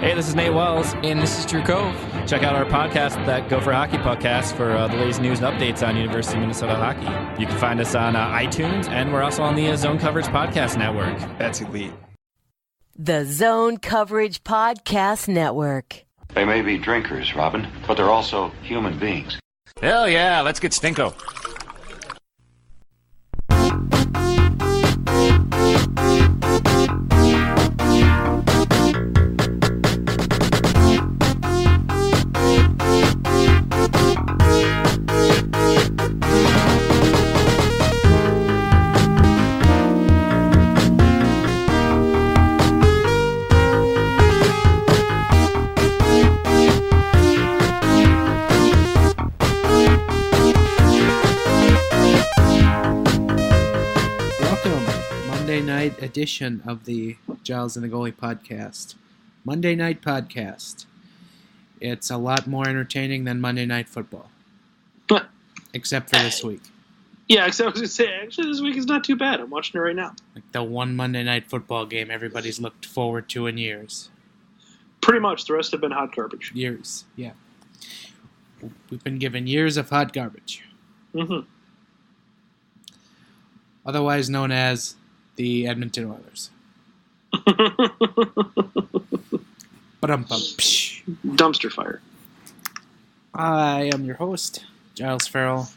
Hey, this is Nate Wells. And this is Drew Cove. Check out our podcast, that Go for Hockey podcast, for the latest news and updates on University of Minnesota hockey. You can find us on iTunes, and we're also on the Zone Coverage Podcast Network. That's elite. The Zone Coverage Podcast Network. They may be drinkers, Robin, but they're also human beings. Hell yeah, let's get Stinko. Edition of the Giles and the Goalie podcast. Monday Night Podcast. It's a lot more entertaining than Monday Night Football. Except for this week. Yeah, except I was going to say, actually, this week is not too bad. I'm watching it right now. Like the one Monday Night Football game everybody's looked forward to in years. Pretty much. The rest have been hot garbage. Years, yeah. We've been given years of hot garbage. Mm-hmm. Otherwise known as the Edmonton Oilers. Dumpster fire. I am your host, Giles Farrell.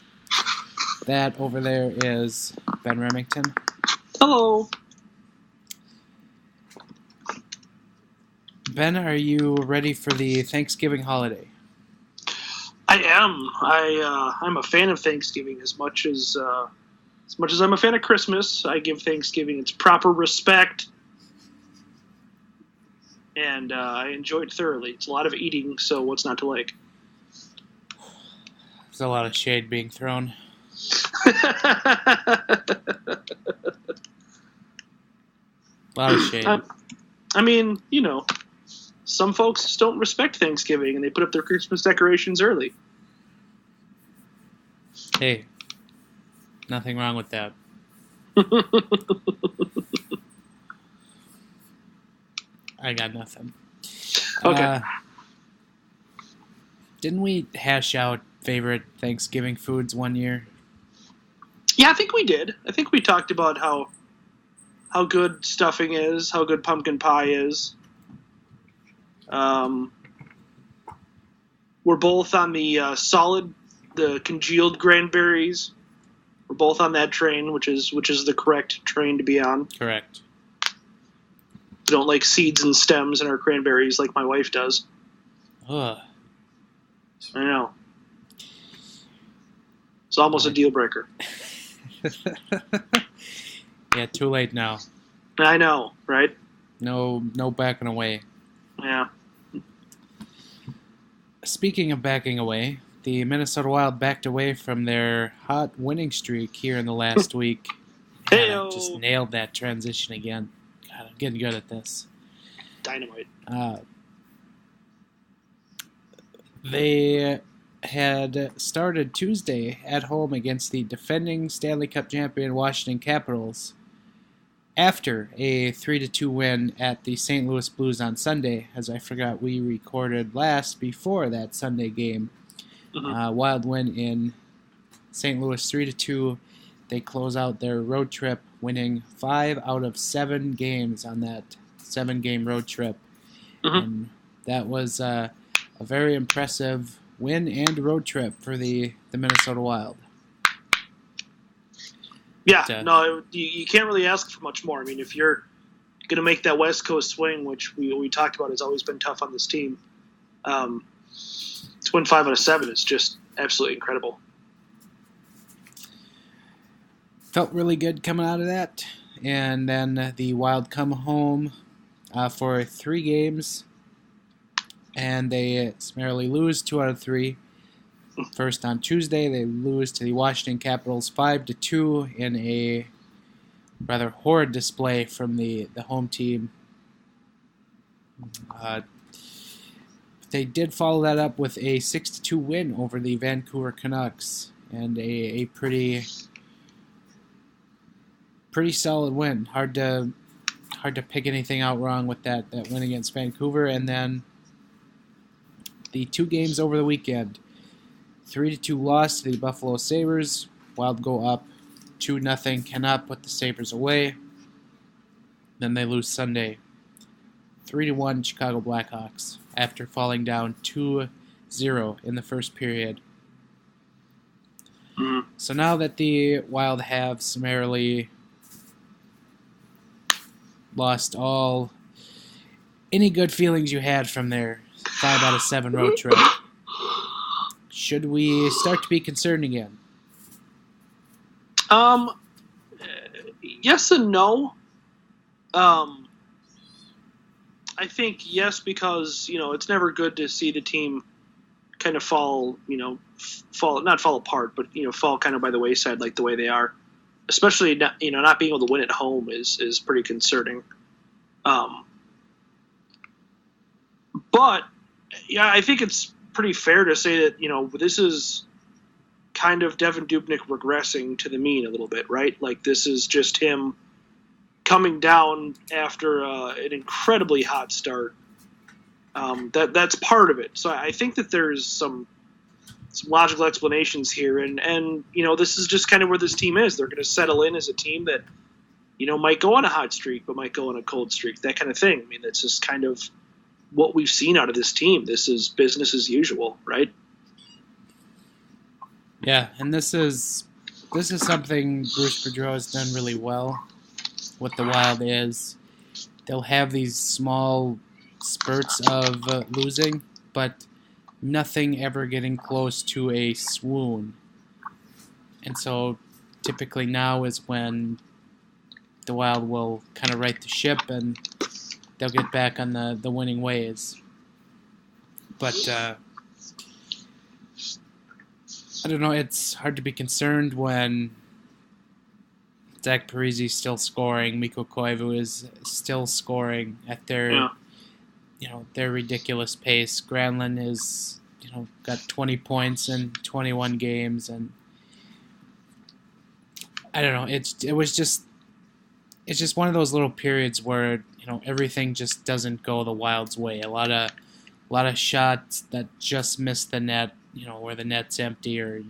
That over there is Ben Remington. Hello. Ben, are you ready for the Thanksgiving holiday? I am. I'm a fan of Thanksgiving as much as I'm a fan of Christmas. I give Thanksgiving its proper respect, and I enjoy it thoroughly. It's a lot of eating, so what's not to like? There's a lot of shade being thrown. A lot of shade. I mean, you know, some folks just don't respect Thanksgiving, and they put up their Christmas decorations early. Hey. Nothing wrong with that. I got nothing. Okay. Didn't we hash out favorite Thanksgiving foods one year? Yeah, I think we did. I think we talked about how good stuffing is, how good pumpkin pie is. We're both on the congealed cranberries. We're both on that train, which is the correct train to be on. Correct. We don't like seeds and stems in our cranberries like my wife does. Ugh. I know. It's almost a deal breaker. Yeah, too late now. I know, right? No backing away. Yeah. Speaking of backing away, the Minnesota Wild backed away from their hot winning streak here in the last week. Hey-o. Just nailed that transition again. God, I'm getting good at this. Dynamite. They had started Tuesday at home against the defending Stanley Cup champion Washington Capitals after a 3-2 win at the St. Louis Blues on Sunday, as I forgot we recorded last before that Sunday game. Mm-hmm. Wild win in St. Louis 3-2. They close out their road trip, winning 5 out of 7 games on that 7-game road trip. Mm-hmm. And that was a very impressive win and road trip for the Minnesota Wild. Yeah, no, you can't really ask for much more. I mean, if you're going to make that West Coast swing, which we talked about has always been tough on this team, to win 5 out of 7 is just absolutely incredible. Felt really good coming out of that. And then the Wild come home for 3 games, and they summarily lose 2 out of 3. First on Tuesday, they lose to the Washington Capitals 5-2 in a rather horrid display from the home team. They did follow that up with a 6-2 win over the Vancouver Canucks, and a pretty solid win. Hard to hard to pick anything out wrong with that win against Vancouver. And then the 2 games over the weekend. 3-2 loss to the Buffalo Sabres. Wild go up 2-0, cannot put the Sabres away. Then they lose Sunday 3-1 Chicago Blackhawks after falling down 2-0 in the first period. So now that the Wild have summarily lost any good feelings you had from their 5 out of 7 road trip, should we start to be concerned again? Yes and no. I think yes, because it's never good to see the team kind of fall apart, but fall kind of by the wayside like the way they are. Especially not being able to win at home is pretty concerning. But yeah, I think it's pretty fair to say that this is kind of Devan Dubnyk regressing to the mean a little bit, right? Like this is just him coming down after an incredibly hot start. That's part of it. So I think that there's some logical explanations here, and this is just kind of where this team is. They're going to settle in as a team that might go on a hot streak, but might go on a cold streak, that kind of thing. I mean, that's just kind of what we've seen out of this team. This is business as usual, right? Yeah, and this is something Bruce Boudreau has done really well. What the Wild is, they'll have these small spurts of losing, but nothing ever getting close to a swoon. And so typically now is when the Wild will kind of right the ship and they'll get back on the winning ways. But I don't know, it's hard to be concerned when Zach Parise still scoring, Mikko Koivu is still scoring at their their ridiculous pace. Granlund is got 20 points in 21 games, and I don't know, it's just one of those little periods where everything just doesn't go the Wild's way. A lot of shots that just miss the net, where the net's empty, or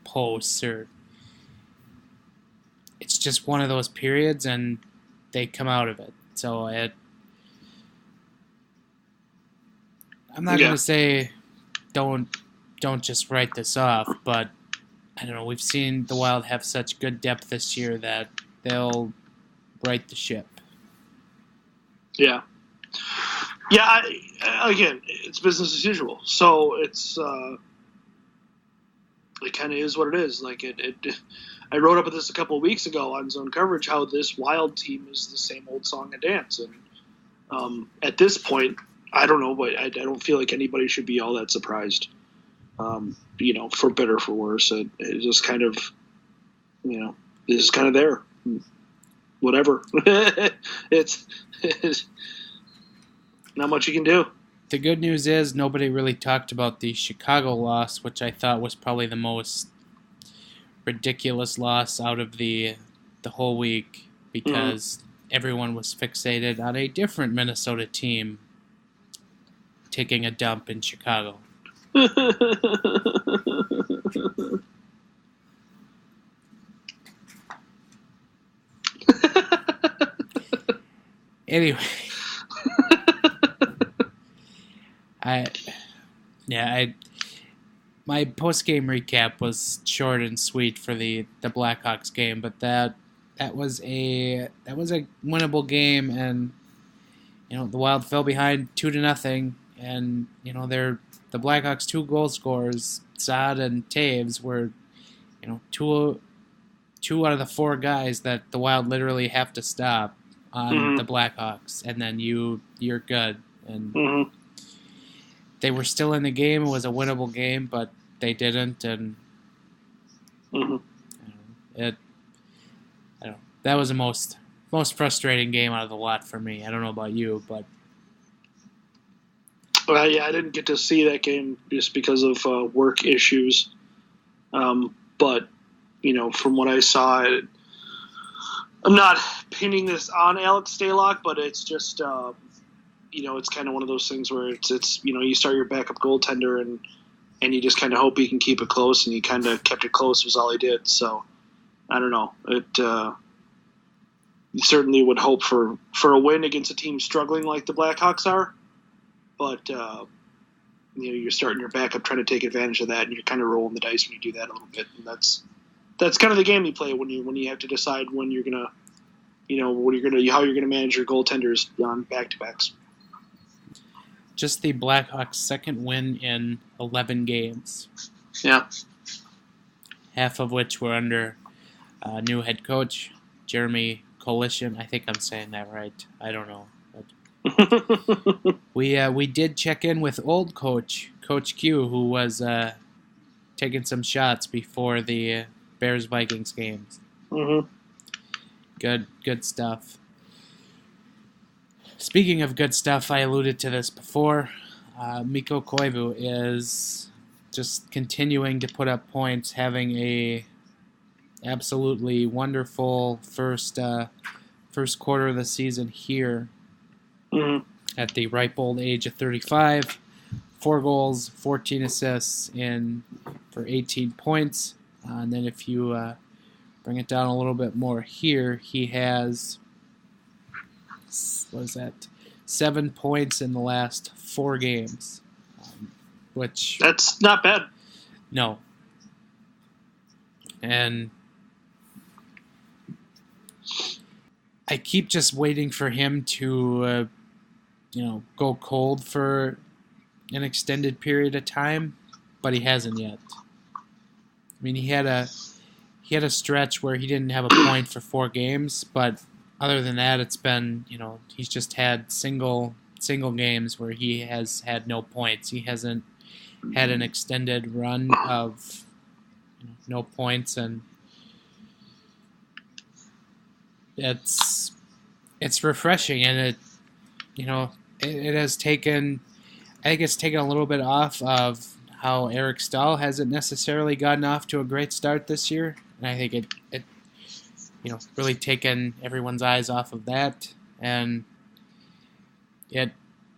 posts, or it's just one of those periods, and they come out of it. So I'm not going to say don't just write this off, but I don't know. We've seen the Wild have such good depth this year that they'll right the ship. Yeah. Yeah. Again, it's business as usual. So it's it kind of is what it is. Like I wrote up this a couple of weeks ago on Zone Coverage how this Wild team is the same old song and dance, and at this point, I don't know, but I don't feel like anybody should be all that surprised. For better or for worse, it just kind of, it's kind of there. Whatever. it's not much you can do. The good news is nobody really talked about the Chicago loss, which I thought was probably the most ridiculous loss out of the whole week, because everyone was fixated on a different Minnesota team taking a dump in Chicago. Anyway, my post-game recap was short and sweet for the Blackhawks game, but that was a winnable game, and the Wild fell behind 2-0, and the Blackhawks' 2 goal scorers, Saad and Taves, were two out of the 4 guys that the Wild literally have to stop on the Blackhawks, and then you're good. And they were still in the game. It was a winnable game, but they didn't, and that was the most frustrating game out of the lot for me. I don't know about you, but yeah, I didn't get to see that game just because of work issues. But from what I saw, I'm not pinning this on Alex Stalock, but it's just it's kind of one of those things where it's you start your backup goaltender and you just kind of hope he can keep it close, and he kind of kept it close was all he did. So I don't know. You certainly would hope for a win against a team struggling like the Blackhawks are, but you're starting your backup trying to take advantage of that, and you're kind of rolling the dice when you do that a little bit, and that's kind of the game you play when you have to decide when you're gonna, how you're gonna manage your goaltenders on back-to-backs. Just the Blackhawks' second win in 11 games. Yeah. Half of which were under new head coach Jeremy Coalition. I think I'm saying that right. I don't know. We did check in with old Coach Q, who was taking some shots before the Bears-Vikings games. Mm-hmm. Good stuff. Speaking of good stuff, I alluded to this before. Mikko Koivu is just continuing to put up points, having a absolutely wonderful first quarter of the season here. Mm-hmm. At the ripe old age of 35. 4 goals, 14 assists for 18 points. And then if you bring it down a little bit more here, he has 7 points in the last 4 games, which that's not bad. No. And I keep just waiting for him to go cold for an extended period of time, but he hasn't yet. I mean, he had a stretch where he didn't have a point for 4 games, but other than that, it's been, he's just had single games where he has had no points. He hasn't had an extended run of no points, and it's refreshing, and it has taken, I think it's taken a little bit off of how Eric Stahl hasn't necessarily gotten off to a great start this year, and I think it really taken everyone's eyes off of that, and it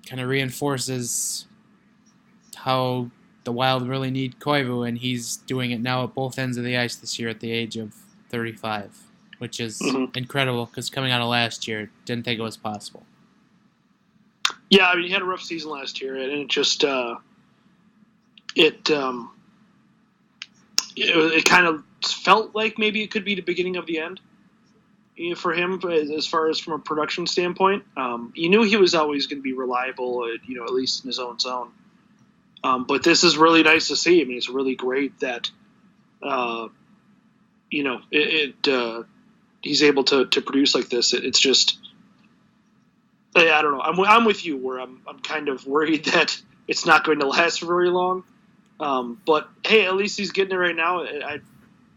kind of reinforces how the Wild really need Koivu, and he's doing it now at both ends of the ice this year at the age of 35, which is incredible, because coming out of last year, didn't think it was possible. Yeah, I mean, he had a rough season last year, and it just it kind of felt like maybe it could be the beginning of the end for him, as far as from a production standpoint. You knew he was always going to be reliable, at least in his own zone. But this is really nice to see. I mean, it's really great that he's able to produce like this. It's just, I don't know. I'm with you where I'm kind of worried that it's not going to last for very long. But hey, at least he's getting it right now.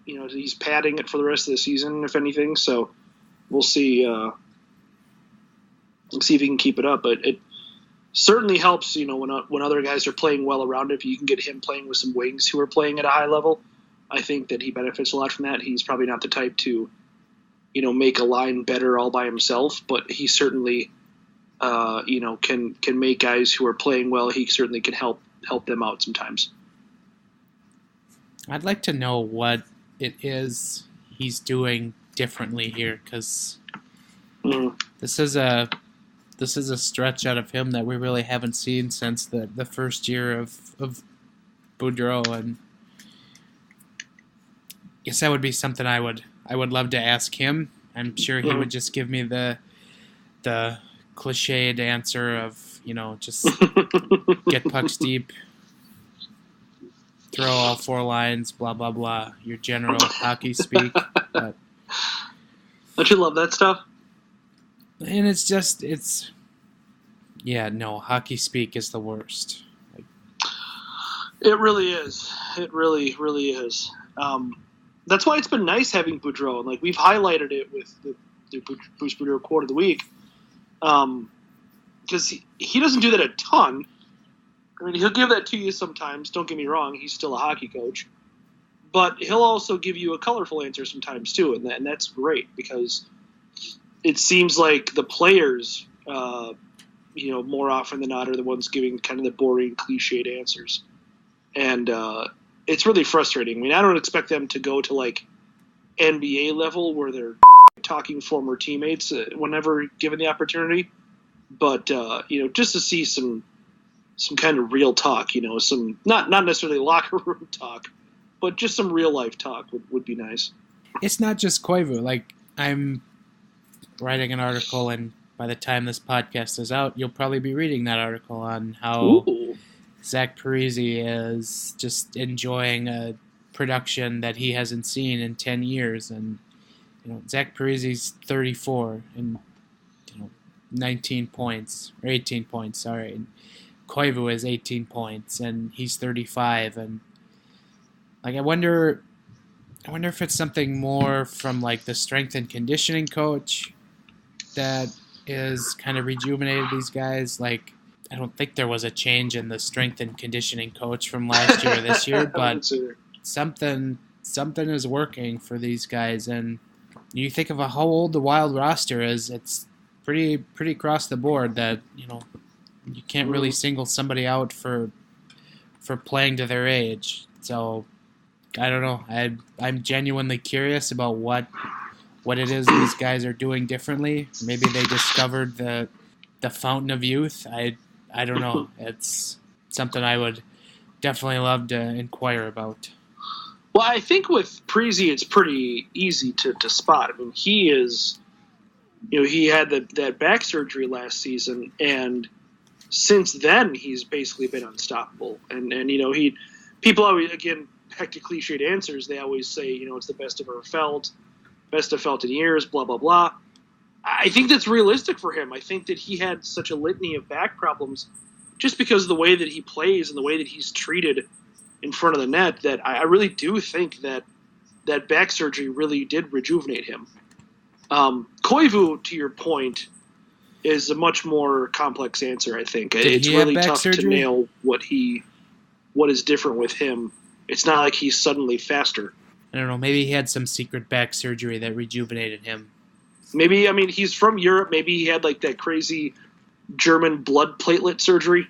He's padding it for the rest of the season, if anything. So we'll see. We'll see if he can keep it up. But it certainly helps, when other guys are playing well around him. If you can get him playing with some wings who are playing at a high level, I think that he benefits a lot from that. He's probably not the type to, make a line better all by himself, but he certainly, can make guys who are playing well. He certainly can help them out sometimes. I'd like to know what it is he's doing differently here, because this is a stretch out of him that we really haven't seen since the first year of Boudreau, and I guess that would be something I would love to ask him. I'm sure he would just give me the cliched answer of, just get pucks deep, throw all 4 lines, blah, blah, blah, your general hockey speak. But, don't you love that stuff? And hockey speak is the worst. It really is. It really, really is. That's why it's been nice having Boudreau. And we've highlighted it with the Bruce Boudreau quote of the week. Because he doesn't do that a ton. I mean, he'll give that to you sometimes. Don't get me wrong. He's still a hockey coach. But he'll also give you a colorful answer sometimes, too. And that's great because, it seems like the players, more often than not, are the ones giving kind of the boring, cliched answers, and it's really frustrating. I mean, I don't expect them to go to like NBA level where they're talking former teammates whenever given the opportunity, but just to see some kind of real talk, some not necessarily locker room talk, but just some real life talk would be nice. It's not just Koivu. Like, I'm writing an article, and by the time this podcast is out, you'll probably be reading that article on how Zach Parise is just enjoying a production that he hasn't seen in 10 years. And, Zach Parise's 34 and, 19 points, or 18 points, sorry. And Koivu has 18 points, and he's 35. And, like, I wonder if it's something more from, like, the strength and conditioning coach that is kind of rejuvenated these guys. Like, I don't think there was a change in the strength and conditioning coach from last year or this year, but something is working for these guys. And you think of how old the Wild roster is, it's pretty across the board that, you can't really single somebody out for playing to their age. So I don't know. I'm genuinely curious about what it is these guys are doing differently. Maybe they discovered the fountain of youth. I don't know. It's something I would definitely love to inquire about. Well, I think with Parise, it's pretty easy to spot. I mean, he is, he had that back surgery last season, and since then he's basically been unstoppable. And people always, again, back to cliched answers, they always say, it's the best I've ever felt, best I've felt in years, blah, blah, blah. I think that's realistic for him. I think that he had such a litany of back problems just because of the way that he plays and the way that he's treated in front of the net, that I really do think that back surgery really did rejuvenate him. Koivu, to your point, is a much more complex answer, I think. It's really tough to nail what is different with him. It's not like he's suddenly faster. I don't know, maybe he had some secret back surgery that rejuvenated him. Maybe, he's from Europe. Maybe he had like that crazy German blood platelet surgery.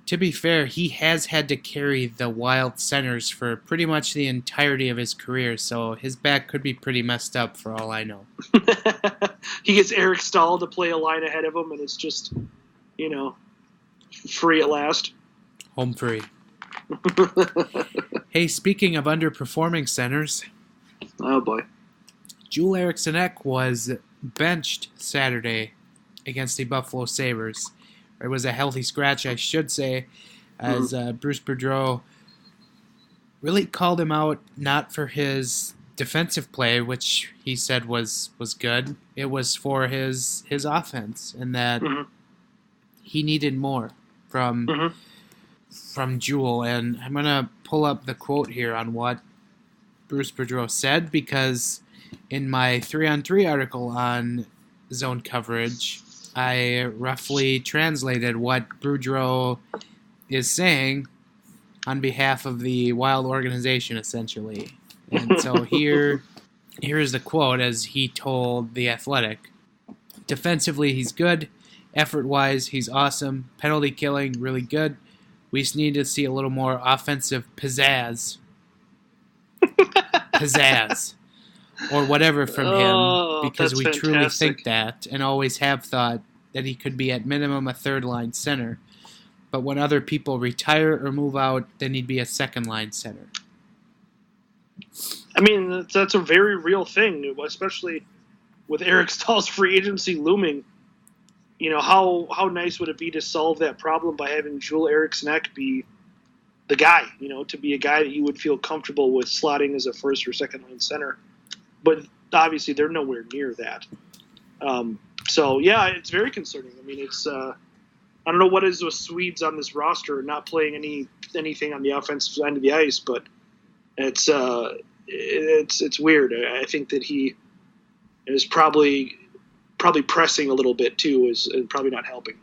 To be fair, he has had to carry the Wild centers for pretty much the entirety of his career, so his back could be pretty messed up for all I know. He gets Eric Stahl to play a line ahead of him, and it's just, free at last. Home free. Hey, speaking of underperforming centers. Oh, boy. Joel Eriksson Ek was benched Saturday against the Buffalo Sabres. It was a healthy scratch, I should say, as Bruce Boudreau really called him out, not for his defensive play, which he said was good. It was for his offense, and that he needed more from Joel. And I'm going to pull up the quote here on what Bruce Boudreau said, because in my 3-on-3 article on zone coverage, I roughly translated what Boudreau is saying on behalf of the Wild organization, essentially. And so here's the quote as he told The Athletic. Defensively, he's good. Effort-wise, he's awesome. Penalty killing, really good. We just need to see a little more offensive pizzazz. Or whatever from him, because we truly think that and always have thought that he could be at minimum a third-line center. But when other people retire or move out, then he'd be a second-line center. That's a very real thing, especially with Eric Stahl's free agency looming. How nice would it be to solve that problem by having Joel Eriksson Ek be the guy, to be a guy that you would feel comfortable with slotting as a first or second-line center. But obviously, they're nowhere near that. So, yeah, it's very concerning. It's I don't know what is with Swedes on this roster not playing anything on the offensive end of the ice, but it's weird. I think that he is probably pressing a little bit too, is probably not helping.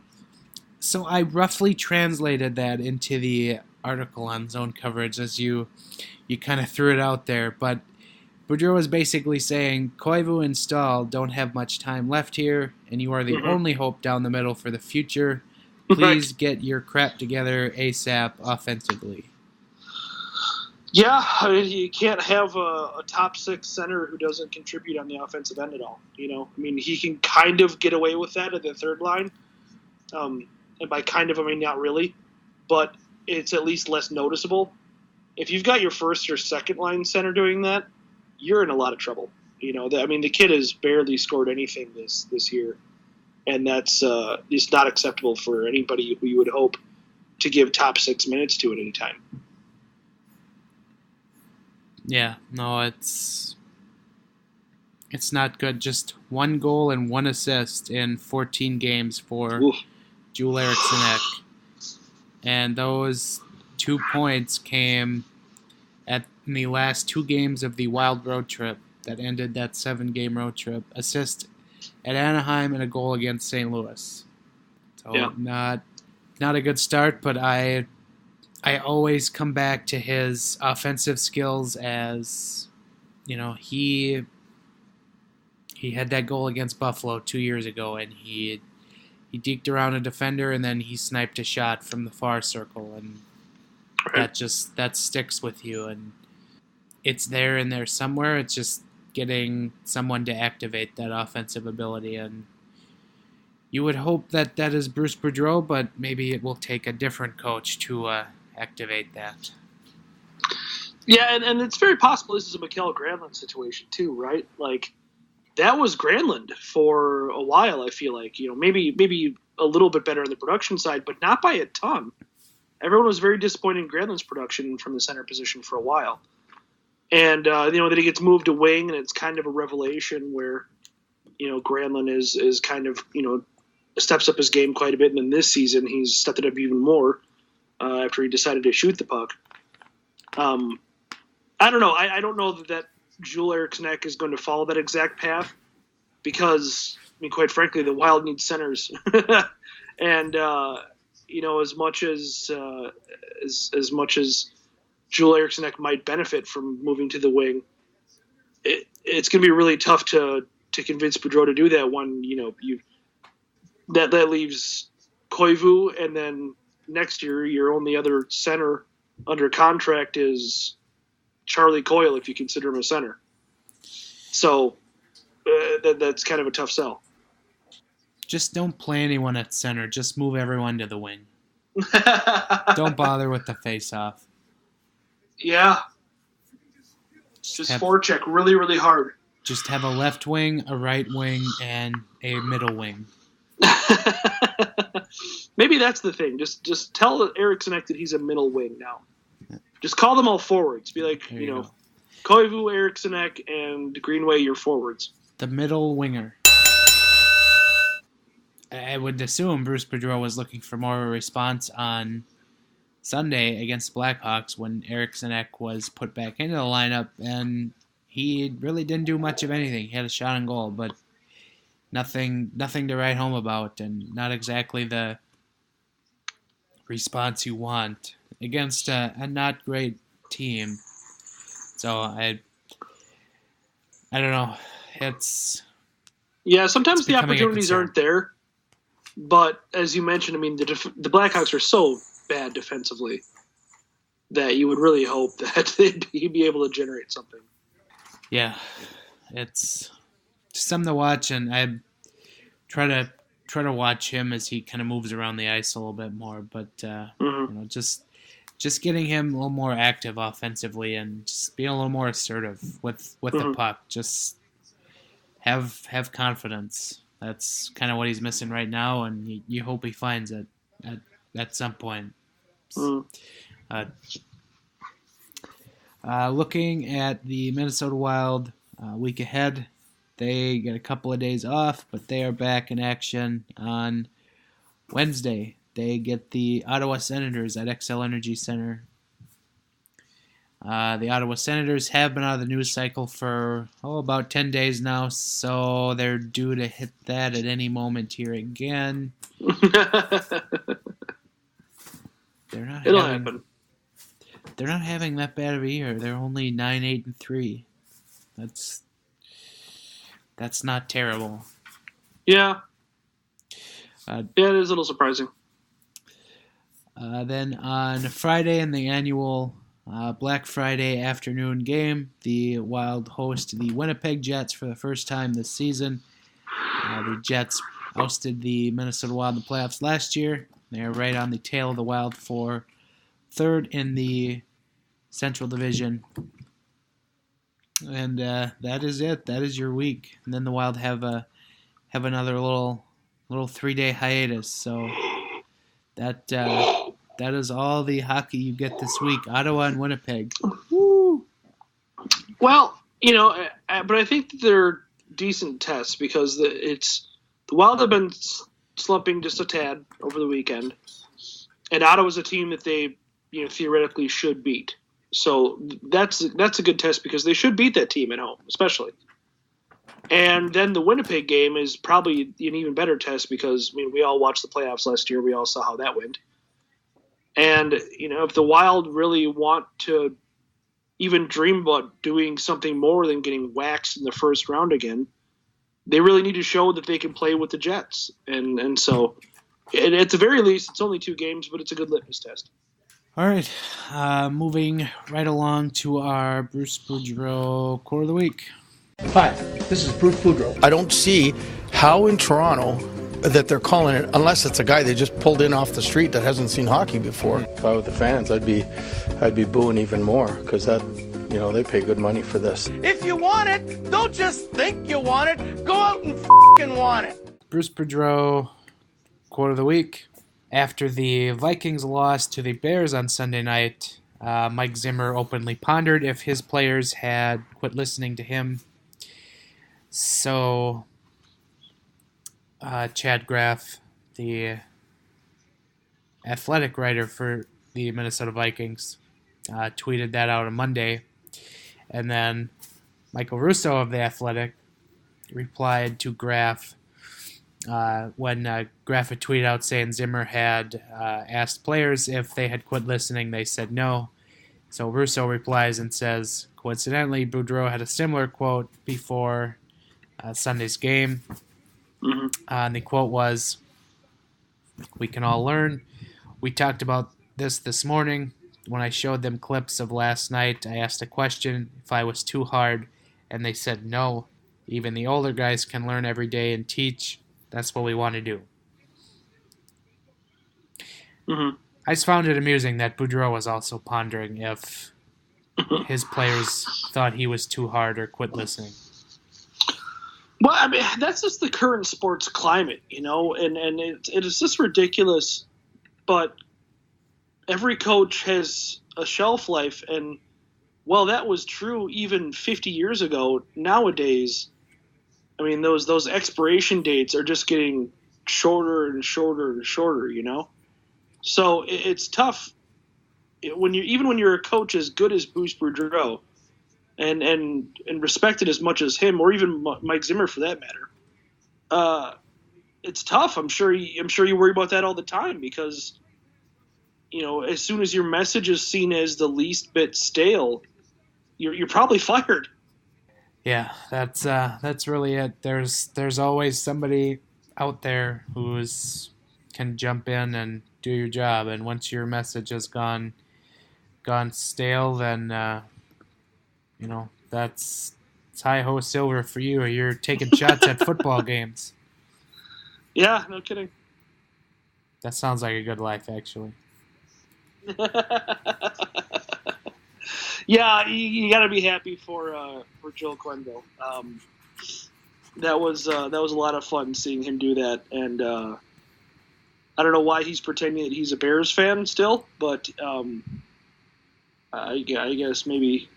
So I roughly translated that into the article on zone coverage as you kind of threw it out there, but Boudreau is basically saying, Koivu and Stahl don't have much time left here, and you are the only hope down the middle for the future. Please get your crap together ASAP offensively. Yeah, I mean, you can't have a top six center who doesn't contribute on the offensive end at all. I mean, he can kind of get away with that at the third line. And by kind of, I mean not really. But it's at least less noticeable. If you've got your first or second line center doing that, you're in a lot of trouble. I mean, the kid has barely scored anything this year. And that's just not acceptable for anybody who you would hope to give top 6 minutes to at any time. Yeah, no, it's not good. Just 1 goal and 1 assist in 14 games for Joel Eriksson Ek. And those 2 points came in the last 2 games of the Wild road trip that ended that 7-game road trip. Assist at Anaheim and a goal against St. Louis. So not a good start, but I always come back to his offensive skills as, he had that goal against Buffalo 2 years ago, and he deked around a defender, and then he sniped a shot from the far circle, and that sticks with you, and it's there in there somewhere. It's just getting someone to activate that offensive ability, and you would hope that is Bruce Boudreau, but maybe it will take a different coach to activate that. Yeah, and it's very possible this is a Mikael Granlund situation too, right? Like, that was Granlund for a while, I feel like. Maybe a little bit better on the production side, but not by a ton. Everyone was very disappointed in Granlund's production from the center position for a while. And, then he gets moved to wing, and it's kind of a revelation where, Granlund is kind of, steps up his game quite a bit. And then this season, he's stepped it up even more after he decided to shoot the puck. I don't know. I don't know that Joel Eriksson Ek is going to follow that exact path because, quite frankly, the Wild needs centers. And, as much as Joel Eriksson Ek might benefit from moving to the wing, it's going to be really tough to convince Boudreau to do that when, that leaves Koivu, and then next year your only other center under contract is Charlie Coyle, if you consider him a center. So that's kind of a tough sell. Just don't play anyone at center. Just move everyone to the wing. Don't bother with the face-off. Yeah. Just forecheck really, really hard. Just have a left wing, a right wing, and a middle wing. Maybe that's the thing. Just tell Eriksson Ek that he's a middle wing now. Just call them all forwards. Be like, Koivu, Eriksson Ek, and Greenway, your forwards. The middle winger. I would assume Bruce Boudreau was looking for more of a response on Sunday against the Blackhawks when Eriksson Ek was put back into the lineup, and he really didn't do much of anything. He had a shot on goal, but nothing to write home about, and not exactly the response you want against a not great team. So I don't know. Sometimes the opportunities aren't there, but as you mentioned, the Blackhawks are so bad defensively that you would really hope that he'd be able to generate something. Yeah, it's just something to watch, and I try to watch him as he kind of moves around the ice a little bit more. But just getting him a little more active offensively and just being a little more assertive with the puck. Just have confidence. That's kind of what he's missing right now, and you hope he finds it at some point. Looking at the Minnesota Wild week ahead, they get a couple of days off, but they are back in action on Wednesday. They get the Ottawa Senators at XL Energy Center. The Ottawa Senators have been out of the news cycle for about 10 days now, so they're due to hit that at any moment here again. It'll happen. They're not having that bad of a year. They're only 9-8-3. That's not terrible. Yeah. Uh, Yeah, it is a little surprising. Then on Friday in the annual Black Friday afternoon game, the Wild host the Winnipeg Jets for the first time this season. The Jets ousted the Minnesota Wild in the playoffs last year. They're right on the tail of the Wild for third in the Central Division. And that is it. That is your week. And then the Wild have another little 3-day hiatus. So that is all the hockey you get this week. Ottawa and Winnipeg. Woo! Well, but I think that they're decent tests because the Wild have been slumping just a tad over the weekend, and Ottawa's a team that they theoretically should beat. So that's a good test because they should beat that team at home, especially. And then the Winnipeg game is probably an even better test because we all watched the playoffs last year. We all saw how that went. And if the Wild really want to even dream about doing something more than getting waxed in the first round again, they really need to show that they can play with the Jets. And so, at the very least, it's only 2 games, but it's a good litmus test. All right, moving right along to our Bruce Boudreau Quote of the Week. Hi, this is Bruce Boudreau. I don't see how in Toronto that they're calling it, unless it's a guy they just pulled in off the street that hasn't seen hockey before. If I were the fans, I'd be booing even more because that, they pay good money for this. If you want it, don't just think you want it. Go out and f***ing want it. Bruce Boudreau Quote of the Week. After the Vikings lost to the Bears on Sunday night, Mike Zimmer openly pondered if his players had quit listening to him. So, Chad Graff, the athletic writer for the Minnesota Vikings, tweeted that out on Monday. And then Michael Russo of The Athletic replied to Graff when Graff had tweeted out saying Zimmer had asked players if they had quit listening. They said no. So Russo replies and says, coincidentally, Boudreau had a similar quote before Sunday's game. Mm-hmm. And the quote was, "We can all learn. We talked about this morning. When I showed them clips of last night, I asked a question if I was too hard, and they said no. Even the older guys can learn every day and teach. That's what we want to do." Mm-hmm. I just found it amusing that Boudreau was also pondering if his players thought he was too hard or quit listening. Well, I mean, that's just the current sports climate, and it is just ridiculous. But every coach has a shelf life, and well, that was true even 50 years ago. Nowadays, I mean, those expiration dates are just getting shorter and shorter and shorter, So it's tough when you're a coach as good as Bruce Boudreau, and respected as much as him, or even Mike Zimmer for that matter. It's tough. I'm sure you worry about that all the time because, as soon as your message is seen as the least bit stale, you're probably fired. Yeah, that's really it. There's always somebody out there can jump in and do your job, and once your message has gone stale, then that's hi-ho silver for you, or you're taking shots at football games. Yeah, no kidding. That sounds like a good life, actually. Yeah, you got to be happy for Joel Quenneville. That was a lot of fun seeing him do that, and I don't know why he's pretending that he's a Bears fan still, but I guess maybe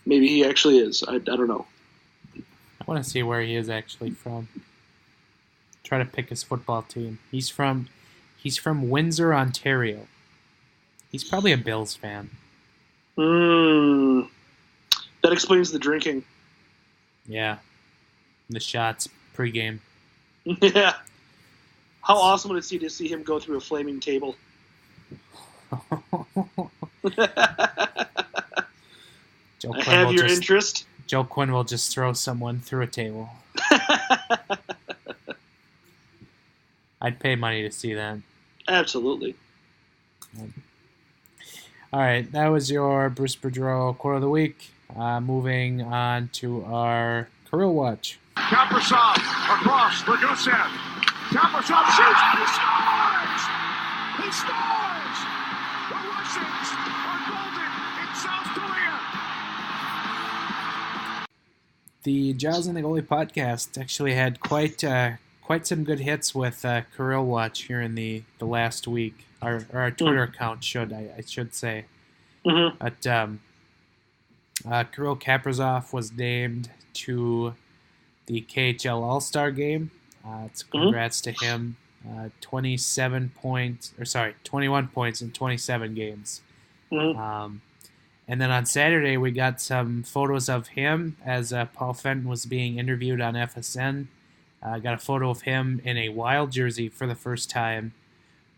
he actually is. I don't know. I want to see where he is actually from. Try to pick his football team. He's from Windsor, Ontario. He's probably a Bills fan. That explains the drinking. Yeah. The shots pregame. Yeah. How awesome would it be to see him go through a flaming table? I have your interest. Joe Quinn will just throw someone through a table. I'd pay money to see that. Absolutely. All right, that was your Bruce Boudreau Quote of the Week. Moving on to our Kirill Watch. Kaprizov across for Gusev. Kaprizov shoots and he scores! He scores! The Russians are golden in South Korea. The Giles and the Goalie podcast actually had quite some good hits with Kirill Watch here in the last week. Our Twitter account I should say. Mm-hmm. But Kirill Kaprizov was named to the KHL All-Star game. It's congrats to him. 21 points in 27 games. Mm-hmm. And then on Saturday, we got some photos of him as Paul Fenton was being interviewed on FSN. Got a photo of him in a Wild jersey for the first time,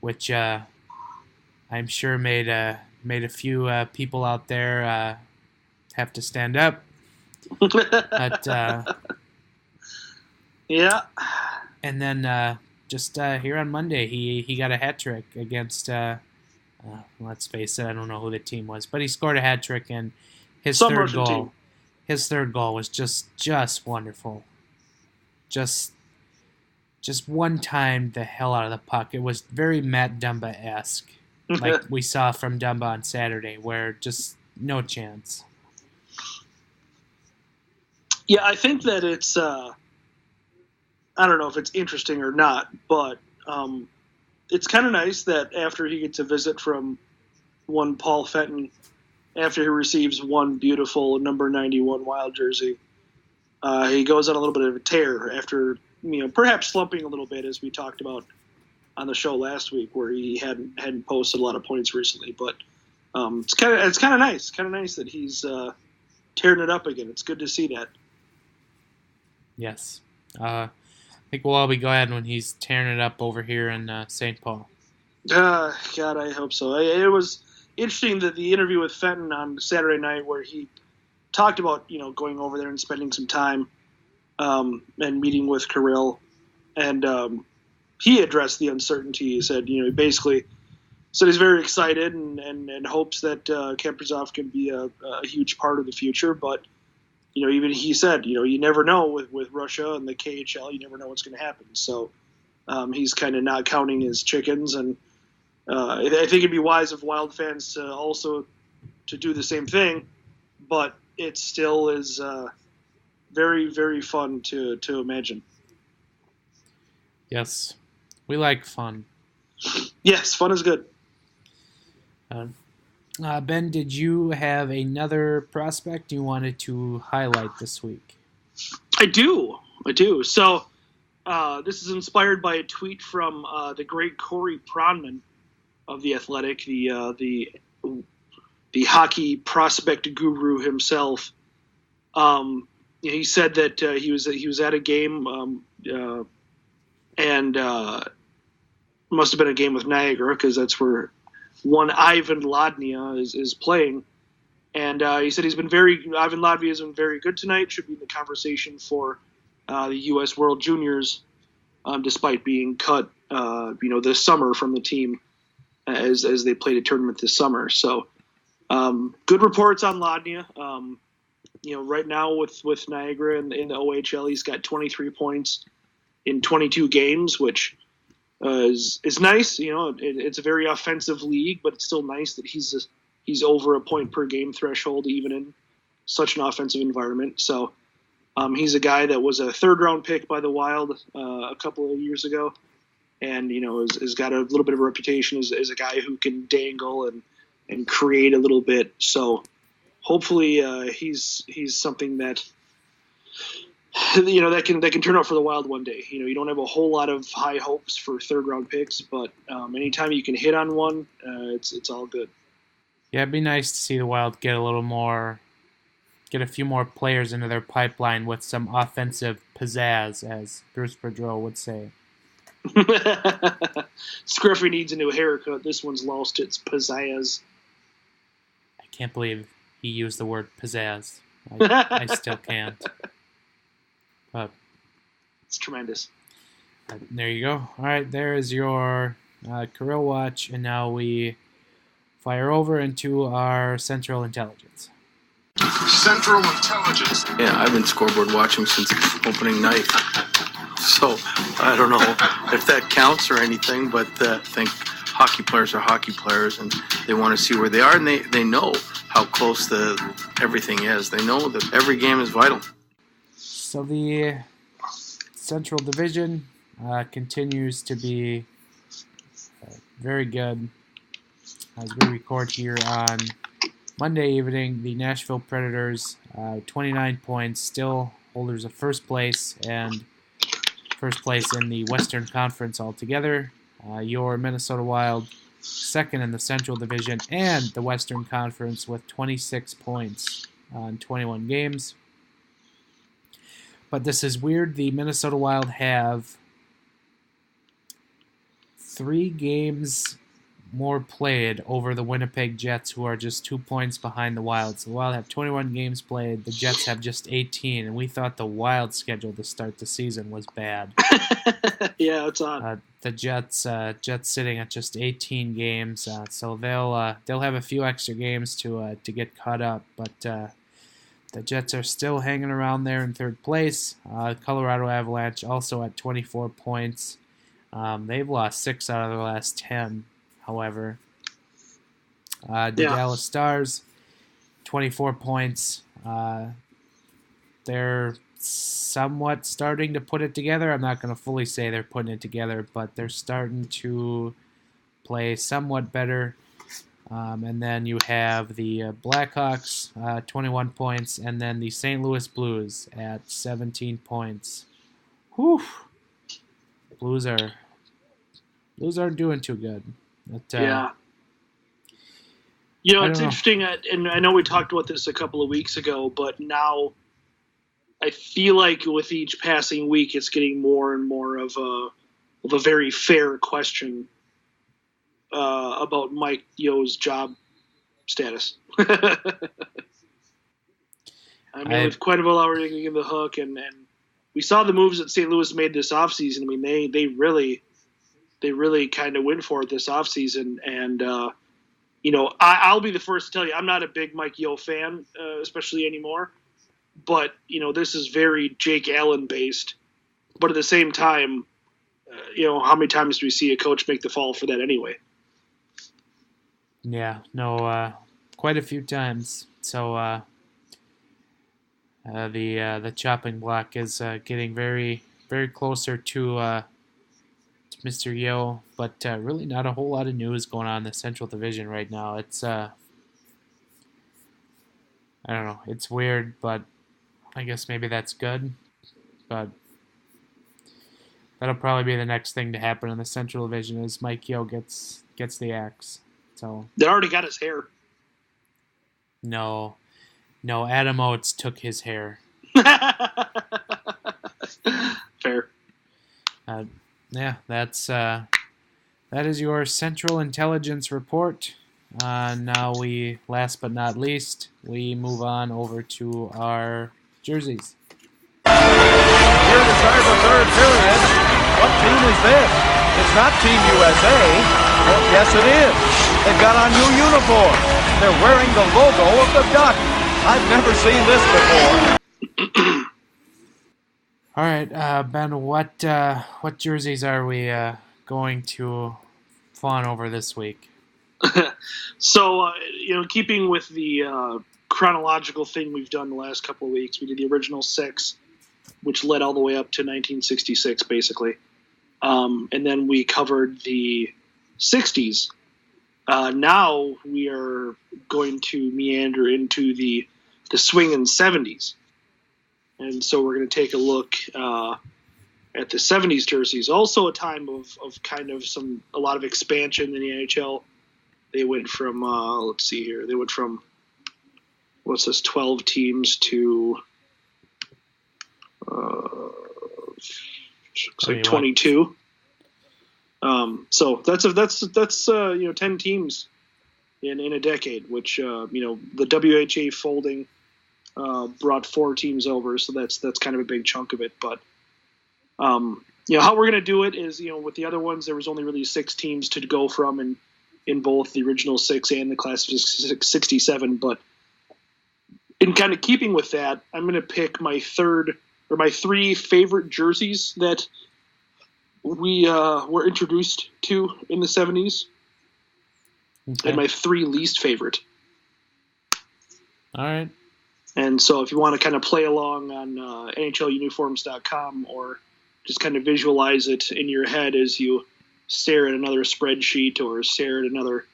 which I'm sure made a few people out there have to stand up. But yeah. And then just here on Monday, he got a hat trick against. Let's face it, I don't know who the team was, but he scored a hat trick, and his third goal was just wonderful. Just one time the hell out of the puck. It was very Matt Dumba-esque, like we saw from Dumba on Saturday, where just no chance. Yeah, I think that it's I don't know if it's interesting or not, but it's kind of nice that after he gets a visit from one Paul Fenton, after he receives one beautiful number 91 Wild jersey, he goes on a little bit of a tear after, perhaps slumping a little bit, as we talked about on the show last week, where he hadn't posted a lot of points recently. But it's kind of nice that he's tearing it up again. It's good to see that. Yes. I think we'll all be glad when he's tearing it up over here in St. Paul. God, I hope so. It was interesting that the interview with Fenton on Saturday night, where he talked about going over there and spending some time and meeting with Kirill, and he addressed the uncertainty. He said, he basically said he's very excited and hopes that Kaprizov can be a huge part of the future, but. Even he said, you never know with Russia and the KHL, you never know what's going to happen. So he's kind of not counting his chickens. And I think it'd be wise of Wild fans to also to do the same thing. But it still is very, very fun to imagine. Yes, we like fun. Yes, fun is good. Ben, did you have another prospect you wanted to highlight this week? I do. So this is inspired by a tweet from the great Corey Pronman of The Athletic, the hockey prospect guru himself. He said that he was at a game and must have been a game with Niagara, because that's where one Ivan Ladnia is playing, and he said Ivan Ladnia has been very good tonight. Should be in the conversation for the U.S. World Juniors, despite being cut, this summer from the team as they played a tournament this summer. So, good reports on Ladnia. Right now with Niagara in the OHL, he's got 23 points in 22 games, which. Is nice. It's a very offensive league, but it's still nice that he's over a point per game threshold, even in such an offensive environment. So he's a guy that was a third-round pick by the Wild a couple of years ago, and has got a little bit of a reputation as a guy who can dangle and create a little bit. So hopefully he's something that. That can turn out for the Wild one day. You don't have a whole lot of high hopes for third round picks, but anytime you can hit on one, it's all good. Yeah, it'd be nice to see the Wild get a few more players into their pipeline with some offensive pizzazz, as Bruce Boudreau would say. Scruffy needs a new haircut. This one's lost its pizzazz. I can't believe he used the word pizzazz. I still can't. But it's tremendous. There you go. All right, there is your Kirill Watch, and now we fire over into our Central Intelligence. Central Intelligence. Yeah, I've been scoreboard watching since opening night. So, I don't know if that counts or anything, but I think hockey players are hockey players, and they want to see where they are, and they know how close everything is. They know that every game is vital. So the Central Division continues to be very good. As we record here on Monday evening, the Nashville Predators, 29 points, still holders of first place, and first place in the Western Conference altogether. Your Minnesota Wild, second in the Central Division and the Western Conference with 26 points on 21 games. But this is weird. The Minnesota Wild have 3 games more played over the Winnipeg Jets, who are just 2 points behind the Wild. So the Wild have 21 games played. The Jets have just 18, and we thought the Wild schedule to start the season was bad. Yeah, it's odd. The Jets sitting at just 18 games, so they'll have a few extra games to get caught up. But the Jets are still hanging around there in third place. Colorado Avalanche also at 24 points. They've lost 6 out of their last 10. However, Dallas Stars, 24 points. They're somewhat starting to put it together. I'm not going to fully say they're putting it together, but they're starting to play somewhat better. And then you have the Blackhawks, 21 points, and then the St. Louis Blues at 17 points. Whew. Blues aren't doing too good. But, yeah. It's interesting, and I know we talked about this a couple of weeks ago, but now I feel like with each passing week, it's getting more and more of a very fair question about Mike Yo's job status. I mean, with quite a while already in the hook, and we saw the moves that St. Louis made this offseason. I mean, they really kind of went for it this offseason, and I'll be the first to tell you I'm not a big Mike Yeo fan, especially anymore. But this is very Jake Allen based. But at the same time, how many times do we see a coach make the fall for that anyway? Yeah, no, quite a few times. So the chopping block is getting very, very closer to Mr. Yeo, but really not a whole lot of news going on in the Central Division right now. It's I don't know. It's weird, but I guess maybe that's good. But that'll probably be the next thing to happen in the Central Division is Mike Yeo gets the axe. So they already got his hair. No, Adam Oates took his hair. Fair. Yeah, that is your Central Intelligence report. Now last but not least, we move on over to our jerseys. Here to start the third period. What team is this? It's not Team USA. Well, yes, it is. They've got on new uniforms. They're wearing the logo of the Duck. I've never seen this before. All right, Ben, what jerseys are we going to fawn over this week? So, keeping with the chronological thing we've done the last couple of weeks, we did the original 6, which led all the way up to 1966, basically. And then we covered the 60s. Now we are going to meander into the swinging 70s. And so we're going to take a look at the 70s jerseys. Also a time of kind of a lot of expansion in the NHL. They went from, let's see here, 12 teams to, looks like 22. So that's 10 teams in a decade, which the WHA folding brought 4 teams over, so that's kind of a big chunk of it. But how we're going to do it is, with the other ones, there was only really 6 teams to go from in both the original 6 and the class of 67. But in kind of keeping with that, I'm going to pick my 3 favorite jerseys that we were introduced to in the 70s, and my 3 least favorite. All right. And so if you want to kind of play along on NHLuniforms.com or just kind of visualize it in your head as you stare at another spreadsheet or stare at another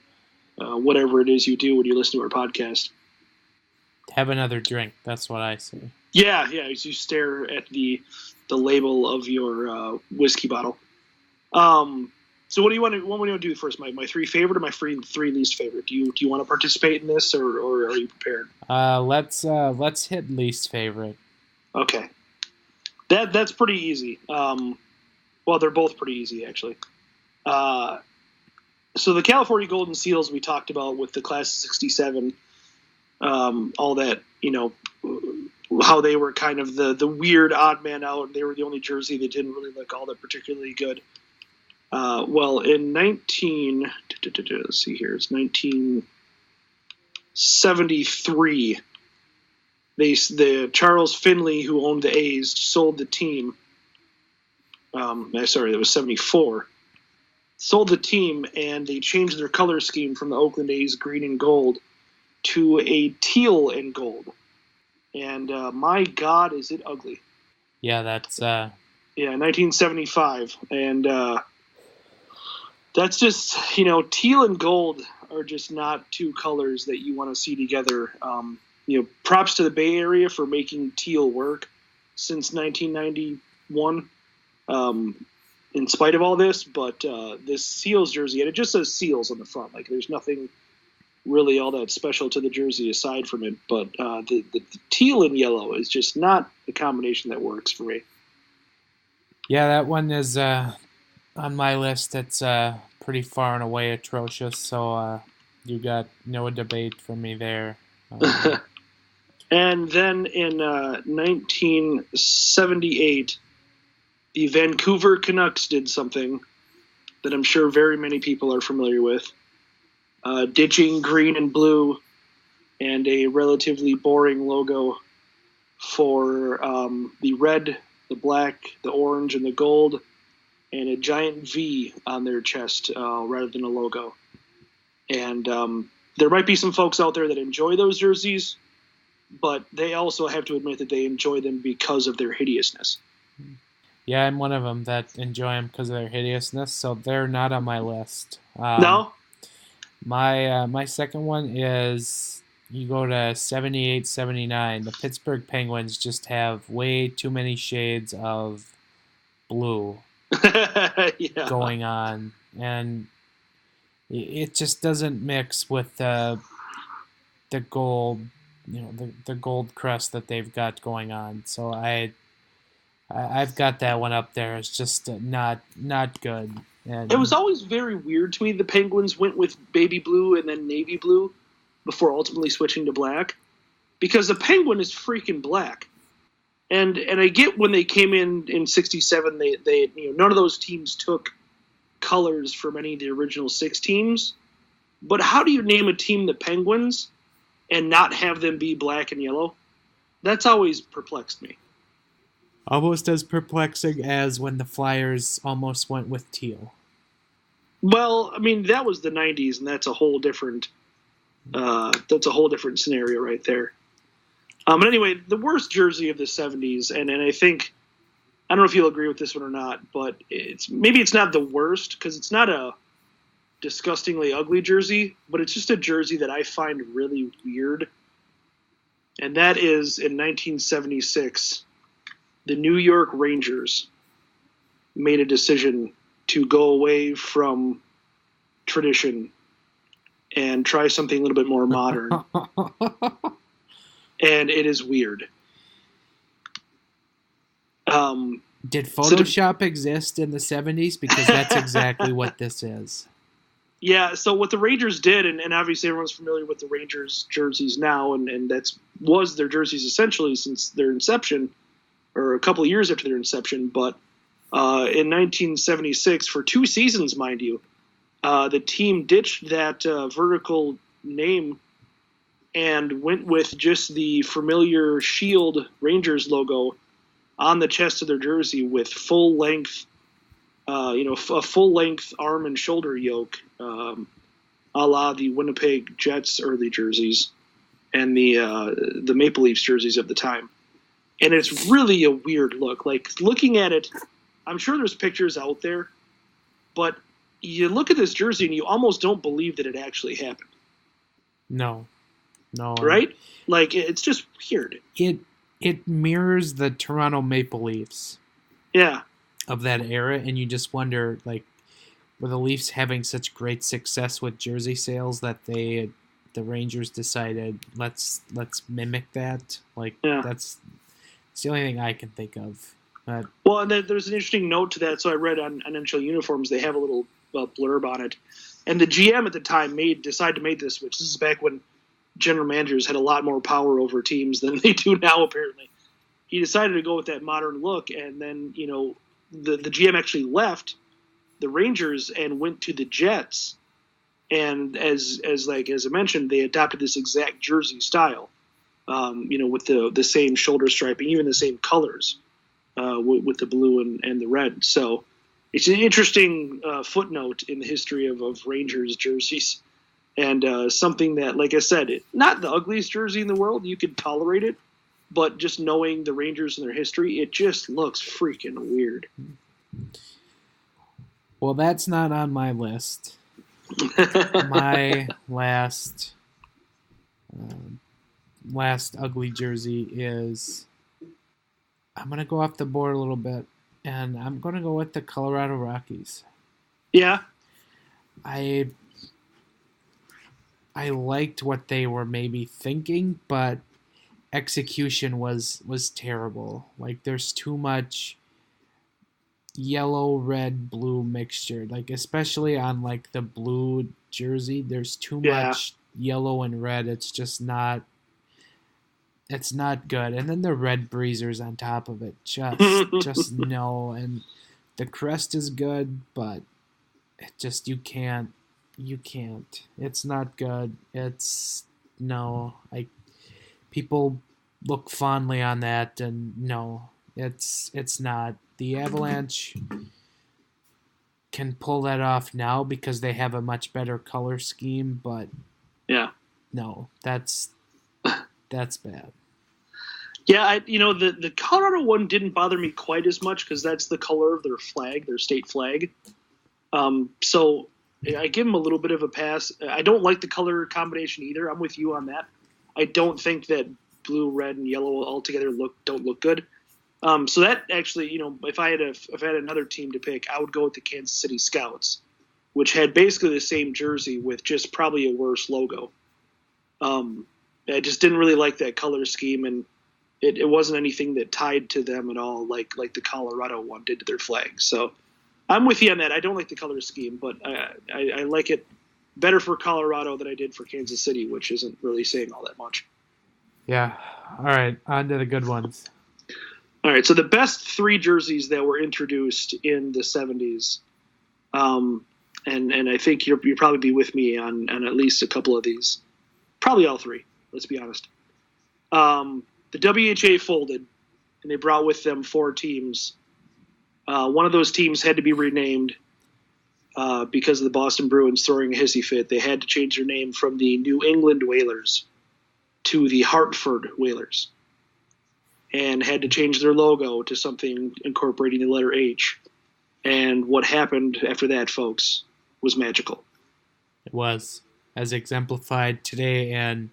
whatever it is you do when you listen to our podcast. Have another drink. That's what I say. Yeah, as you stare at the label of your whiskey bottle. So what do you want to do first? My 3 favorite or my 3 least favorite? Do you want to participate in this, or are you prepared? Let's hit least favorite. Okay, that's pretty easy. Well, they're both pretty easy actually. So the California Golden Seals we talked about with the class of 67, all that, how they were kind of the weird odd man out. They were the only jersey that didn't really look all that particularly good. Well, in 1973, the Charles Finley, who owned the A's, sold the team. Sorry, that was 74. Sold the team, and they changed their color scheme from the Oakland A's green and gold to a teal and gold. And my God, is it ugly. Yeah, that's... 1975. And that's just, teal and gold are just not 2 colors that you want to see together. Props to the Bay Area for making teal work since 1991, in spite of all this. But this Seals jersey, and it just says Seals on the front. Like, there's nothing really all that special to the jersey aside from it. But the teal and yellow is just not a combination that works for me. Yeah, that one is on my list. It's pretty far and away atrocious, so you got no debate from me there. And then in 1978, the Vancouver Canucks did something that I'm sure very many people are familiar with, ditching green and blue and a relatively boring logo for the red, the black, the orange, and the gold, and a giant V on their chest rather than a logo. And there might be some folks out there that enjoy those jerseys, but they also have to admit that they enjoy them because of their hideousness. Yeah, I'm one of them that enjoy them because of their hideousness, so they're not on my list. No? My second one is, you go to 78, 79. The Pittsburgh Penguins just have way too many shades of blue going on, and it just doesn't mix with the gold, the gold crust that they've got going on. So I've got that one up there. It's just not good. And it was always very weird to me. The Penguins went with baby blue and then navy blue before ultimately switching to black, because the Penguin is freaking black. And I get when they came in 67, they none of those teams took colors from any of the original 6 teams. But how do you name a team the Penguins and not have them be black and yellow? That's always perplexed me. Almost as perplexing as when the Flyers almost went with teal. Well, I mean, that was the 90s, and that's a whole different scenario right there. But anyway, the worst jersey of the 70s, and I think, I don't know if you'll agree with this one or not, but it's not the worst, because it's not a disgustingly ugly jersey, but it's just a jersey that I find really weird. And that is, in 1976, the New York Rangers made a decision to go away from tradition and try something a little bit more modern. And it is weird. Did Photoshop exist in the 70s? Because that's exactly what this is. Yeah, so what the Rangers did, and obviously everyone's familiar with the Rangers jerseys now, and was their jerseys essentially since their inception, or a couple of years after their inception. But in 1976, for 2 seasons, mind you, the team ditched that vertical name and went with just the familiar Shield Rangers logo on the chest of their jersey with full length. A full-length arm and shoulder yoke, a la the Winnipeg Jets early jerseys and the Maple Leafs jerseys of the time. And it's really a weird look. Like, looking at it, I'm sure there's pictures out there, but you look at this jersey and you almost don't believe that it actually happened. No. Right? Like, it's just weird. It mirrors the Toronto Maple Leafs. Yeah. Of that era, and you just wonder, like, were the Leafs having such great success with jersey sales that the Rangers decided let's mimic that? Like, that's the only thing I can think of. Well, and then there's an interesting note to that. So I read on NHL Uniforms, they have a little blurb on it, and the GM at the time decided to make this switch. This is back when general managers had a lot more power over teams than they do now. Apparently, he decided to go with that modern look, and then the GM actually left the Rangers and went to the Jets, and as I mentioned, they adopted this exact jersey style, with the same shoulder striping, even the same colors, with the blue and the red. So it's an interesting footnote in the history of Rangers jerseys, and something that, like I said, not the ugliest jersey in the world. You could tolerate it. But just knowing the Rangers and their history, it just looks freaking weird. Well, that's not on my list. My last ugly jersey is... I'm going to go off the board a little bit, and I'm going to go with the Colorado Rockies. Yeah. I liked what they were maybe thinking, but execution was terrible. Like, there's too much yellow, red, blue mixture. Like, especially on like the blue jersey, there's too much yellow and red. It's just not. It's not good. And then the red breezers on top of it, just no. And the crest is good, but it just you can't. It's not good. It's no. People look fondly on that, and no, it's not. The Avalanche can pull that off now because they have a much better color scheme, but no, that's bad. Yeah, the Colorado one didn't bother me quite as much because that's the color of their flag, their state flag. So I give them a little bit of a pass. I don't like the color combination either. I'm with you on that. I don't think that blue, red, and yellow altogether don't look good. So that actually, if I had another team to pick, I would go with the Kansas City Scouts, which had basically the same jersey with just probably a worse logo. I just didn't really like that color scheme, and it wasn't anything that tied to them at all, like the Colorado one did to their flag. So I'm with you on that. I don't like the color scheme, but I like it better for Colorado than I did for Kansas City, which isn't really saying all that much. Yeah. All right. On to the good ones. All right. So the best 3 jerseys that were introduced in the 70s, and I think you'll probably be with me on at least a couple of these. Probably all 3, let's be honest. The WHA folded, and they brought with them 4 teams. One of those teams had to be renamed because of the Boston Bruins throwing a hissy fit. They had to change their name from the New England Whalers to the Hartford Whalers, and had to change their logo to something incorporating the letter H. And what happened after that, folks, was magical. It was, as exemplified today in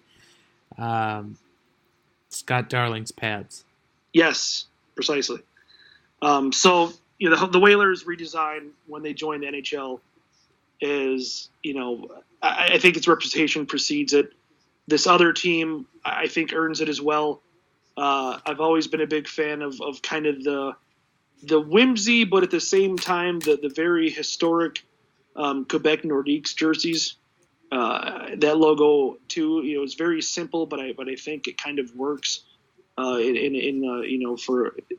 Scott Darling's pads. Yes, precisely. So the Whalers redesign when they joined the NHL is, I think its reputation precedes it. This other team, I think, earns it as well. I've always been a big fan of kind of the whimsy, but at the same time, the very historic Quebec Nordiques jerseys. That logo too, is very simple, but I think it kind of works. For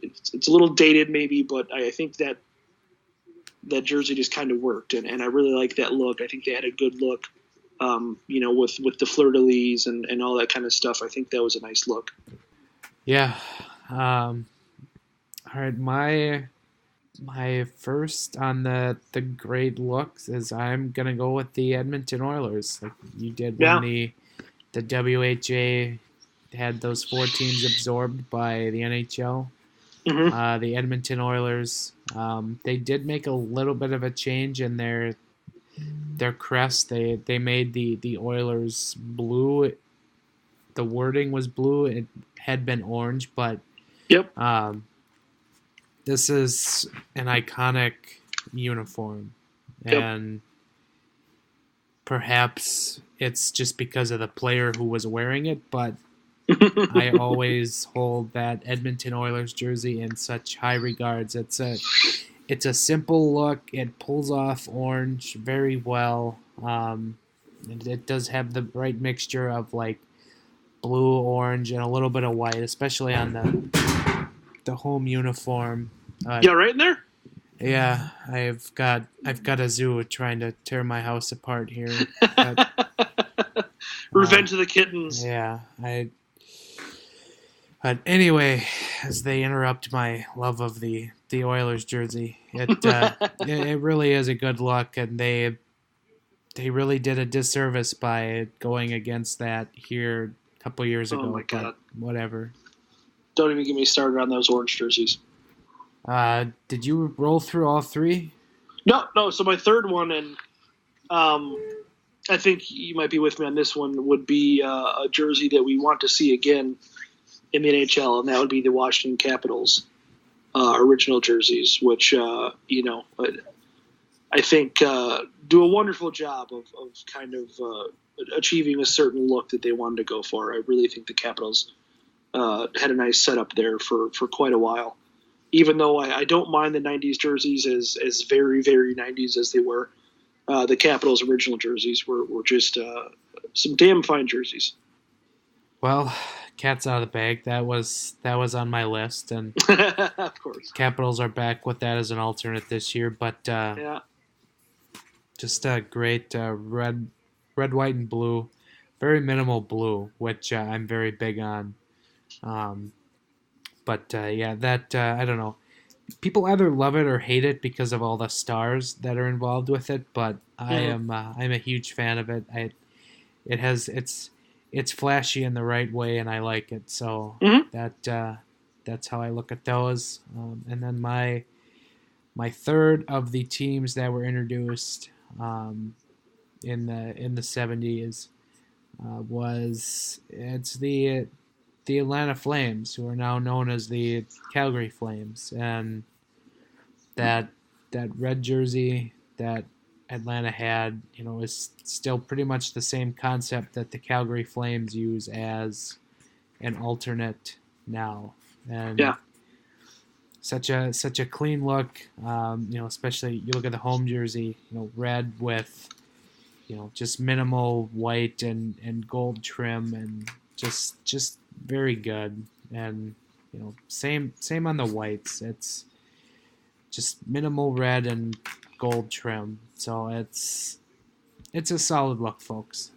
it's a little dated maybe, but I think that jersey just kind of worked, and I really like that look. I think they had a good look, with the fleur-de-lis and all that kind of stuff. I think that was a nice look. Yeah. All right, my first on the great looks is I'm gonna go with the Edmonton Oilers, like you did when the WHA had those 4 teams absorbed by the NHL. Mm-hmm. The Edmonton Oilers, they did make a little bit of a change in their crest. They made the Oilers blue. The wording was blue. It had been orange, but yep. This is an iconic uniform, and perhaps it's just because of the player who was wearing it, but I always hold that Edmonton Oilers jersey in such high regards. It's a simple look. It pulls off orange very well. And it does have the right mixture of like blue, orange, and a little bit of white, especially on the home uniform. Right in there. Yeah, I've got a zoo trying to tear my house apart here. Revenge of the Kittens. Yeah, But anyway, as they interrupt my love of the Oilers jersey, it really is a good look, and they really did a disservice by going against that here a couple years ago. Oh my God! Whatever. Don't even get me started on those orange jerseys. Did you roll through all 3? No. So my third one, and I think you might be with me on this one, would be a jersey that we want to see again in the NHL, and that would be the Washington Capitals original jerseys, which I think do a wonderful job of kind of achieving a certain look that they wanted to go for. I really think the Capitals had a nice setup there for quite a while. Even though I don't mind the 90s jerseys as very, very 90s as they were, the Capitals' original jerseys were just some damn fine jerseys. Well, cat's out of the bag. That was on my list, and of course, Capitals are back with that as an alternate this year. But just a great red, white, and blue. Very minimal blue, which I'm very big on. I don't know. People either love it or hate it because of all the stars that are involved with it. But I'm a huge fan of it. It's flashy in the right way, and I like it. So that's how I look at those. And then my third of the teams that were introduced in the 70s it's the Atlanta Flames, who are now known as the Calgary Flames, and that red jersey that Atlanta had, is still pretty much the same concept that the Calgary Flames use as an alternate now, and such a clean look. Especially you look at the home jersey, red with, just minimal white and gold trim, and just very good. And same on the whites. It's just minimal red and gold trim, so it's a solid look, folks.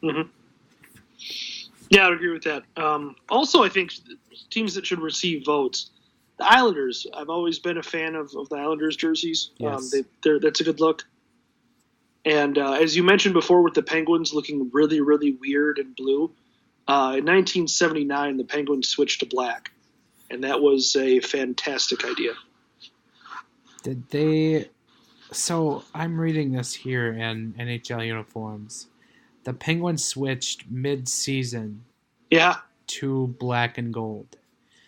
Mm-hmm. Yeah, I would agree with that. Also, I think teams that should receive votes, the Islanders. I've always been a fan of the Islanders jerseys. Yes. That's a good look. And as you mentioned before, with the Penguins looking really, really weird and blue, in 1979 the Penguins switched to black, and that was a fantastic idea. Did they? So I'm reading this here in NHL uniforms. The Penguins switched mid-season to black and gold.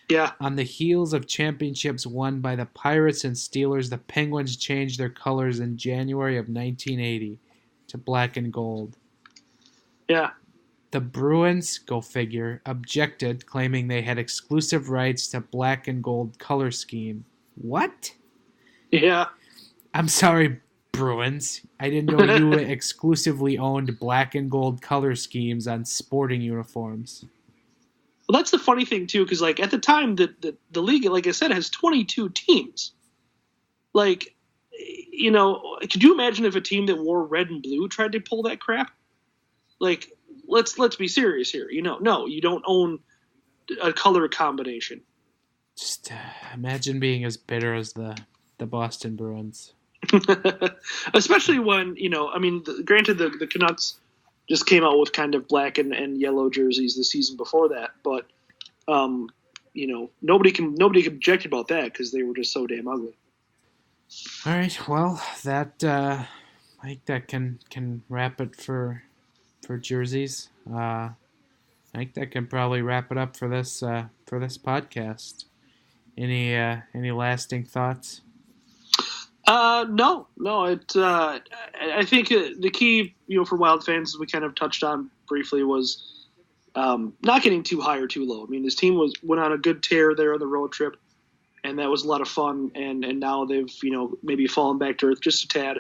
Yeah. On the heels of championships won by the Pirates and Steelers, the Penguins changed their colors in January of 1980 to black and gold. Yeah. The Bruins, go figure, objected, claiming they had exclusive rights to black and gold color scheme. What? Yeah. I'm sorry, Bruins. I didn't know you exclusively owned black and gold color schemes on sporting uniforms. Well, that's the funny thing, too, because, like, at the time, the league, like I said, has 22 teams. Like, you know, could you imagine if a team that wore red and blue tried to pull that crap? Like, let's be serious here. You know, no, you don't own a color combination. Just imagine being as bitter as the Boston Bruins. Especially when, you know, I mean, granted, the Canucks just came out with kind of black and yellow jerseys the season before that, but you know, nobody objected about that because they were just so damn ugly. All right, well, that I think that can wrap it for jerseys. I think that can probably wrap it up for this podcast. Any lasting thoughts? No. I think the key, you know, for Wild fans, as we kind of touched on briefly, was not getting too high or too low. I mean, this team went on a good tear there on the road trip, and that was a lot of fun. And now they've, you know, maybe fallen back to earth just a tad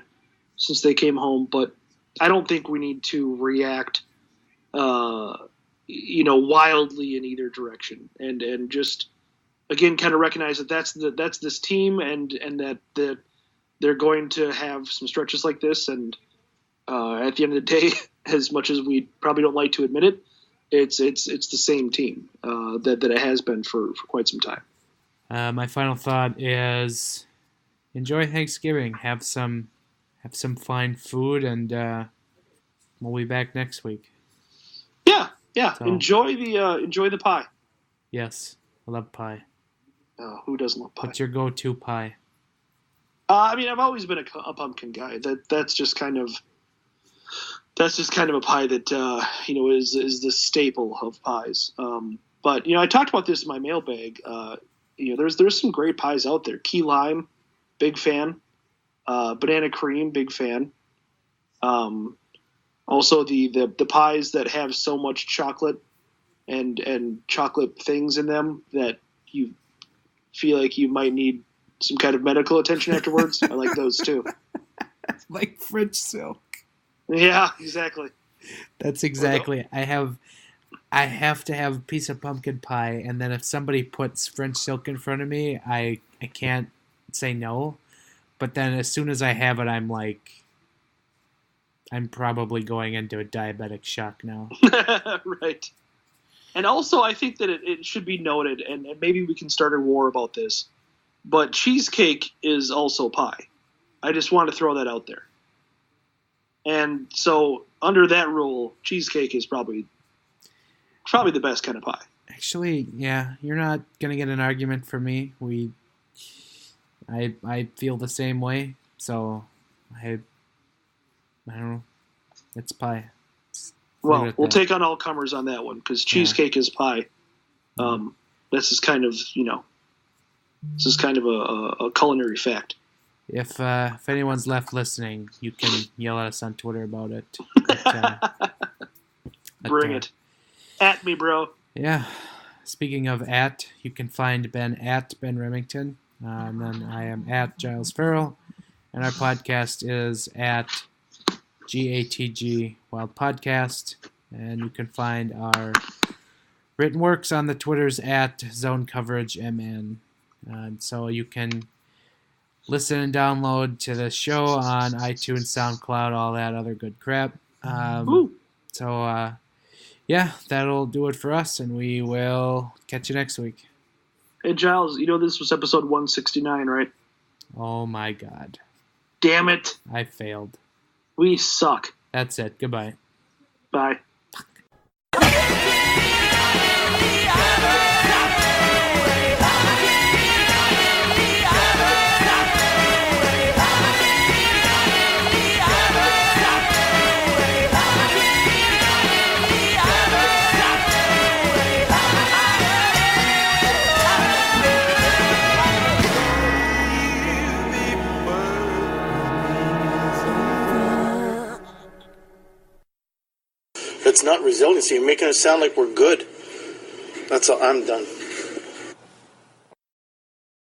since they came home. But I don't think we need to react, you know, wildly in either direction, and just again kind of recognize that that's this team, and that they're going to have some stretches like this, and at the end of the day, as much as we probably don't like to admit it, it's the same team that it has been for quite some time. My final thought is enjoy Thanksgiving. Have some fine food, and we'll be back next week. Yeah. So, enjoy the pie. Yes, I love pie. Who doesn't love pie? What's your go-to pie? I mean, I've always been a pumpkin guy. That's just kind of a pie that you know is the staple of pies. But you know, I talked about this in my mailbag. You know, there's some great pies out there. Key lime, big fan. Banana cream, big fan. Also the pies that have so much chocolate and chocolate things in them that you feel like you might need some kind of medical attention afterwards. I like those too. Like French silk. Yeah, exactly. That's exactly. I have to have a piece of pumpkin pie, and then if somebody puts French silk in front of me, I can't say no. But then as soon as I have it, I'm like, I'm probably going into a diabetic shock now. Right. And also, I think that it should be noted, and maybe we can start a war about this, but cheesecake is also pie. I just want to throw that out there. And so, under that rule, cheesecake is probably the best kind of pie. Actually, yeah, you're not going to get an argument from me. I feel the same way, so I don't know. It's pie. Well, we'll take on all comers on that one, because cheesecake is pie. This is kind of, you know, a culinary fact. If anyone's left listening, you can yell at us on Twitter about it. Bring it. At me, bro. Yeah. Speaking of you can find Ben at Ben Remington. And then I am at Giles Farrell. And our podcast is at GATG Wild Podcast. And you can find our written works on the Twitters at Zone Coverage MN. So you can listen and download to the show on iTunes, SoundCloud, all that other good crap. Yeah, that'll do it for us, and we will catch you next week. Hey, Giles, you know this was episode 169, right? Oh, my God. Damn it. I failed. We suck. That's it. Goodbye. Bye. It's not resiliency. You're making it sound like we're good. That's all. I'm done.